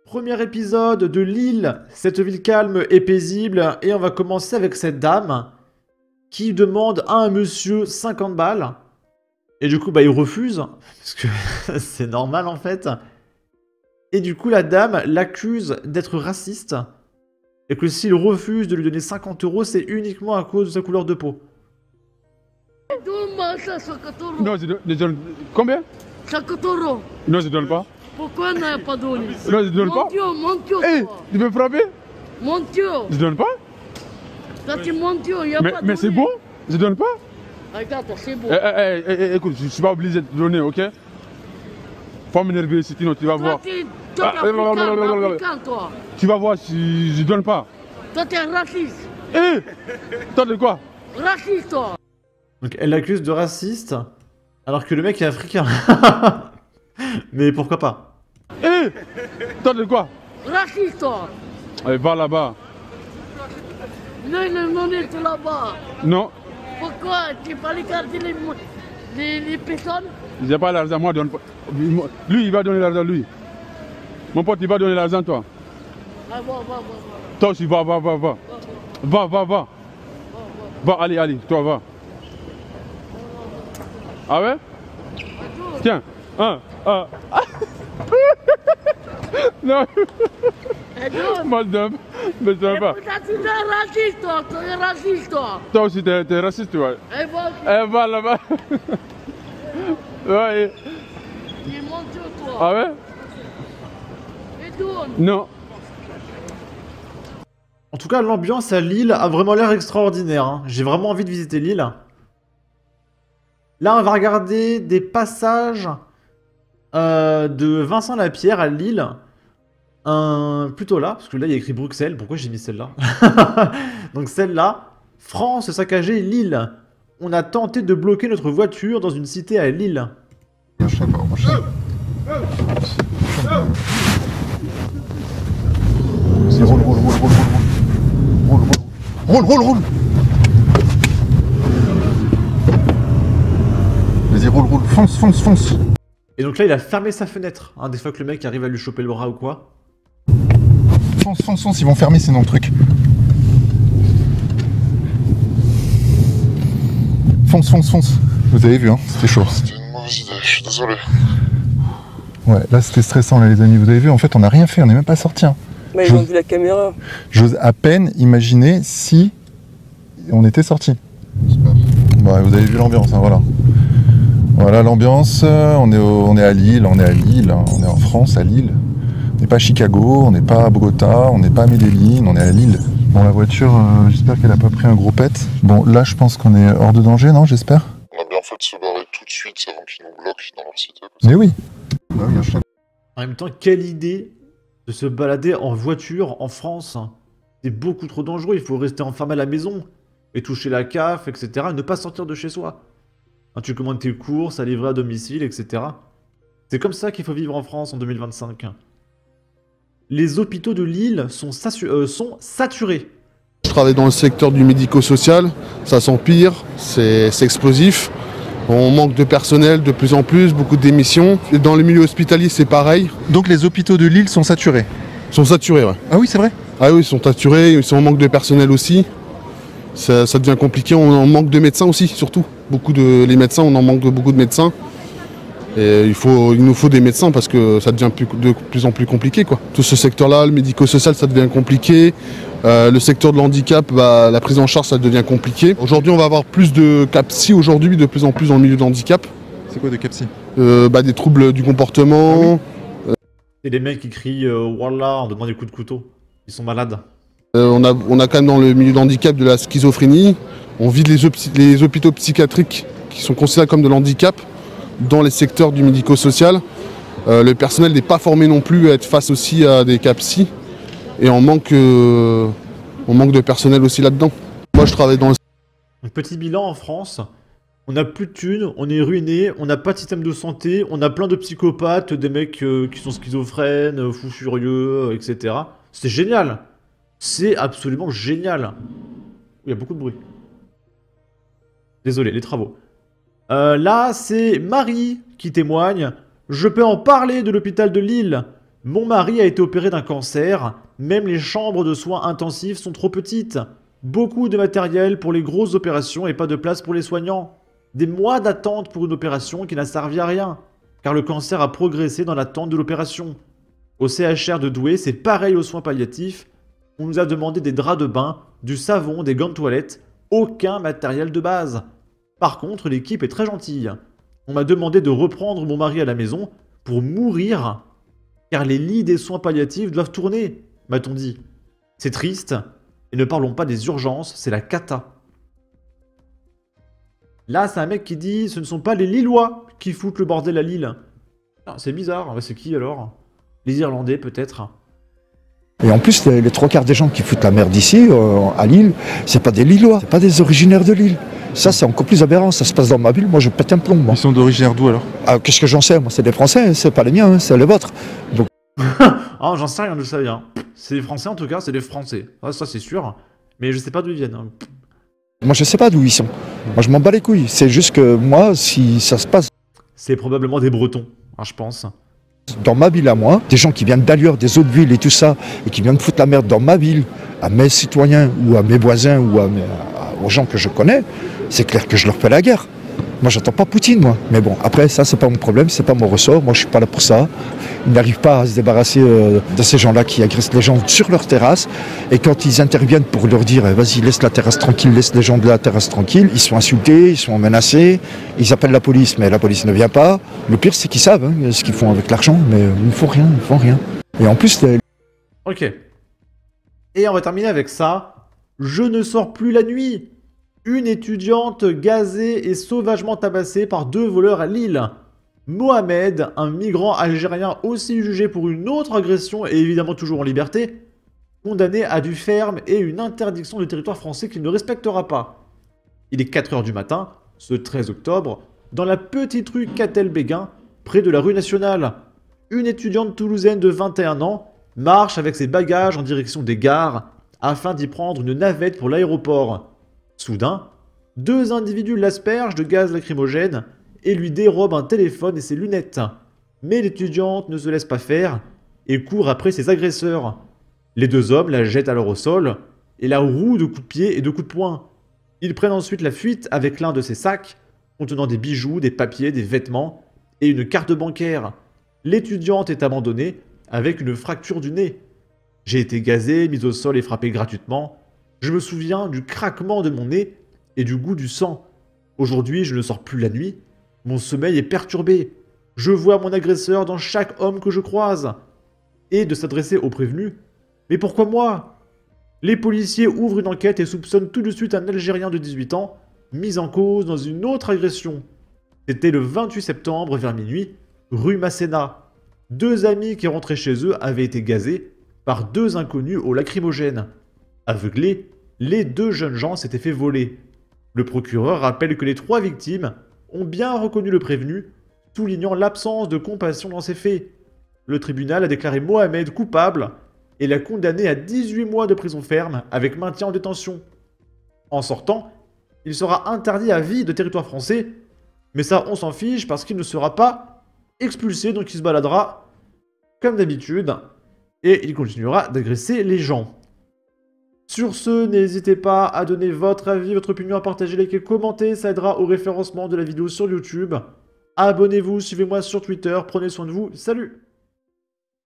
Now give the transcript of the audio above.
Premier épisode de Lille, cette ville calme et paisible, et on va commencer avec cette dame qui demande à un monsieur 50 balles, et du coup bah il refuse, parce que c'est normal en fait, et du coup la dame l'accuse d'être raciste, et que s'il refuse de lui donner 50 euros, c'est uniquement à cause de sa couleur de peau. Donne-moi ça, 50 euros. Non, je donne. Combien? 50 euros. Non, je donne pas. Pourquoi on n'a pas donné? Non, je donne pas. Mon Dieu, Hé, toi. tu veux me frapper? Mon Dieu. Je donne pas. Ça, c'est mon Dieu, il n'y a pas Mais c'est donné. bon? Je donne pas. Regarde, c'est bon. Écoute, je suis pas obligé de te donner, ok? Faut m'énerver, sinon tu vas voir. Toi, t'es africain, toi. Tu vas voir si je donne pas. Toi, t'es raciste. Hé, toi de quoi? Raciste, toi. Donc elle l'accuse de raciste, alors que le mec est africain. Mais pourquoi pas? Hé, toi de quoi? Raciste, toi. Allez, va là-bas. Non, il est monnaie tout là-bas. Non, Pourquoi? Tu pas regarder les personnes? j'ai pas l'argent, moi donne pas. Lui, il va donner l'argent, lui. Mon pote, il va donner l'argent, toi. Ah, va. Toi aussi, va. Va. Va, allez, toi, va. Ah ouais? Tiens, un. Non, moi je donne, mais je donne pas. Pourquoi tu es raciste, toi? Tu es raciste, toi. Toi aussi, t'es raciste, ouais. Eh, va. Eh, va là-bas. Ouais. Il est mon Dieu, toi. Ah ouais? Et donne. Non. En tout cas, l'ambiance à Lille a vraiment l'air extraordinaire, hein. J'ai vraiment envie de visiter Lille. Là, on va regarder des passages de Vincent Lapierre à Lille. Plutôt là, parce que là, il y a écrit Bruxelles. Pourquoi j'ai mis celle-là? Donc celle-là, France saccagée Lille. On a tenté de bloquer notre voiture dans une cité à Lille. Roule. Vas-y, roule. Fonce. Et donc là, il a fermé sa fenêtre, hein, des fois que le mec arrive à lui choper le bras ou quoi. Fonce, ils vont fermer sinon le truc. Fonce. Vous avez vu, hein, c'était chaud. C'était une mauvaise idée, je suis désolé. Ouais, là c'était stressant, là, les amis. Vous avez vu, en fait, on n'a rien fait, on n'est même pas sorti. Hein. Bah, ils ont vu la caméra. J'ose à peine imaginer si on était sorti. Ouais, vous avez vu l'ambiance, hein, voilà. Voilà l'ambiance, on est à Lille, on est en France, à Lille. On n'est pas à Chicago, on n'est pas à Bogota, on n'est pas à Medellin, on est à Lille. Bon, la voiture, j'espère qu'elle a pas pris un gros pet. Bon, là, je pense qu'on est hors de danger, non, j'espère? On a bien fait de se barrer tout de suite avant qu'ils nous bloquent dans leur cité. Mais oui. En même temps, quelle idée de se balader en voiture en France. C'est beaucoup trop dangereux, il faut rester enfermé à la maison. Et toucher la CAF, etc. Et ne pas sortir de chez soi. Hein, tu commandes tes courses, à livrer à domicile, etc. C'est comme ça qu'il faut vivre en France en 2025. Les hôpitaux de Lille sont saturés. Je travaille dans le secteur du médico-social, ça s'empire, c'est explosif. On manque de personnel de plus en plus, beaucoup de démissions. Et dans le milieu hospitalier, c'est pareil. Donc les hôpitaux de Lille sont saturés? Ils sont saturés, ouais. Ah oui, c'est vrai? Ah oui, ils sont saturés, ils sont en manque de personnel aussi. Ça devient compliqué, on en manque de médecins aussi, surtout. Les médecins, on en manque beaucoup de médecins. Et il nous faut des médecins parce que ça devient de plus en plus compliqué, quoi. Tout ce secteur-là, le médico-social, ça devient compliqué. Le secteur de l'handicap, la prise en charge, ça devient compliqué. Aujourd'hui, on va avoir plus de cas psy aujourd'hui, de plus en plus dans le milieu de l'handicap. C'est quoi de cas psy? Des troubles du comportement. C'est les mecs qui crient Wallah en donnant des coups de couteau. Ils sont malades. On a quand même dans le milieu de l'handicap de la schizophrénie. On vide les hôpitaux psychiatriques qui sont considérés comme de l'handicap dans les secteurs du médico-social. Le personnel n'est pas formé non plus à être face aussi à des cas psy. Et on manque de personnel aussi là-dedans. Moi je travaille dans le... Un petit bilan en France. On n'a plus de thunes, on est ruiné, on n'a pas de système de santé, on a plein de psychopathes, des mecs qui sont schizophrènes, fous furieux, etc. C'est génial. C'est absolument génial. Il y a beaucoup de bruit. Désolé, les travaux. Là, c'est Marie qui témoigne. Je peux en parler de l'hôpital de Lille. Mon mari a été opéré d'un cancer, même les chambres de soins intensifs sont trop petites. Beaucoup de matériel pour les grosses opérations et pas de place pour les soignants. Des mois d'attente pour une opération qui n'a servi à rien, car le cancer a progressé dans l'attente de l'opération. Au CHR de Douai, c'est pareil aux soins palliatifs. On nous a demandé des draps de bain, du savon, des gants de toilette, aucun matériel de base. Par contre, l'équipe est très gentille. On m'a demandé de reprendre mon mari à la maison pour mourir, car les lits des soins palliatifs doivent tourner, m'a-t-on dit. C'est triste, et ne parlons pas des urgences, c'est la cata. Là, c'est un mec qui dit « Ce ne sont pas les Lillois qui foutent le bordel à Lille. » C'est bizarre, c'est qui alors? Les Irlandais peut-être? Et en plus, les trois quarts des gens qui foutent la merde ici, à Lille, c'est pas des Lillois, c'est pas des originaires de Lille. Ça, c'est encore plus aberrant, ça se passe dans ma ville, moi je pète un plomb. Moi. Ils sont d'origine d'où alors? Ah, qu'est-ce que j'en sais? Moi, c'est des Français, c'est pas les miens, hein, c'est les vôtres. Donc... Ah, j'en sais rien de ça, hein. C'est des Français en tout cas, c'est des Français. Ah, ça c'est sûr, mais je sais pas d'où ils viennent. Hein. Moi, je sais pas d'où ils sont. Moi, je m'en bats les couilles. C'est juste que moi, si ça se passe... C'est probablement des Bretons, hein, je pense. Dans ma ville à moi, des gens qui viennent d'ailleurs, des autres villes et tout ça, et qui viennent foutre la merde dans ma ville, à mes citoyens, ou à mes voisins, ou aux gens que je connais, c'est clair que je leur fais la guerre. Moi, j'attends pas Poutine, moi. Mais bon, après, ça, c'est pas mon problème, c'est pas mon ressort. Moi, je suis pas là pour ça. Ils n'arrivent pas à se débarrasser de ces gens-là qui agressent les gens sur leur terrasse. Et quand ils interviennent pour leur dire, vas-y, laisse la terrasse tranquille, laisse les gens de la terrasse tranquille, ils sont insultés, ils sont menacés, ils appellent la police, mais la police ne vient pas. Le pire, c'est qu'ils savent hein, ce qu'ils font avec l'argent, mais ils ne font rien, ils font rien. Et en plus... Ok. Et on va terminer avec ça. Je ne sors plus la nuit. Une étudiante gazée et sauvagement tabassée par 2 voleurs à Lille. Mohamed, un migrant algérien aussi jugé pour une autre agression et évidemment toujours en liberté, condamné à du ferme et une interdiction du territoire français qu'il ne respectera pas. Il est 4 h du matin, ce 13 octobre, dans la petite rue Catel-Béguin, près de la rue nationale. Une étudiante toulousaine de 21 ans marche avec ses bagages en direction des gares afin d'y prendre une navette pour l'aéroport. Soudain, 2 individus l'aspergent de gaz lacrymogène et lui dérobent un téléphone et ses lunettes. Mais l'étudiante ne se laisse pas faire et court après ses agresseurs. Les 2 hommes la jettent alors au sol et la rouent de coups de pied et de coups de poing. Ils prennent ensuite la fuite avec l'un de ses sacs contenant des bijoux, des papiers, des vêtements et une carte bancaire. L'étudiante est abandonnée avec une fracture du nez. J'ai été gazé, mis au sol et frappé gratuitement. Je me souviens du craquement de mon nez et du goût du sang. Aujourd'hui, je ne sors plus la nuit. Mon sommeil est perturbé. Je vois mon agresseur dans chaque homme que je croise. Et de s'adresser au prévenu. Mais pourquoi moi? Les policiers ouvrent une enquête et soupçonnent tout de suite un Algérien de 18 ans, mis en cause dans une autre agression. C'était le 28 septembre vers minuit, rue Masséna. 2 amis qui rentraient chez eux avaient été gazés par 2 inconnus au lacrymogène. Aveuglés, les 2 jeunes gens s'étaient fait voler. Le procureur rappelle que les 3 victimes ont bien reconnu le prévenu, soulignant l'absence de compassion dans ces faits. Le tribunal a déclaré Mohamed coupable et l'a condamné à 18 mois de prison ferme avec maintien en détention. En sortant, il sera interdit à vie de territoire français, mais ça on s'en fiche parce qu'il ne sera pas expulsé, donc il se baladera comme d'habitude et il continuera d'agresser les gens. Sur ce, n'hésitez pas à donner votre avis, votre opinion, à partager, liker, commenter, ça aidera au référencement de la vidéo sur YouTube. Abonnez-vous, suivez-moi sur Twitter, prenez soin de vous, salut!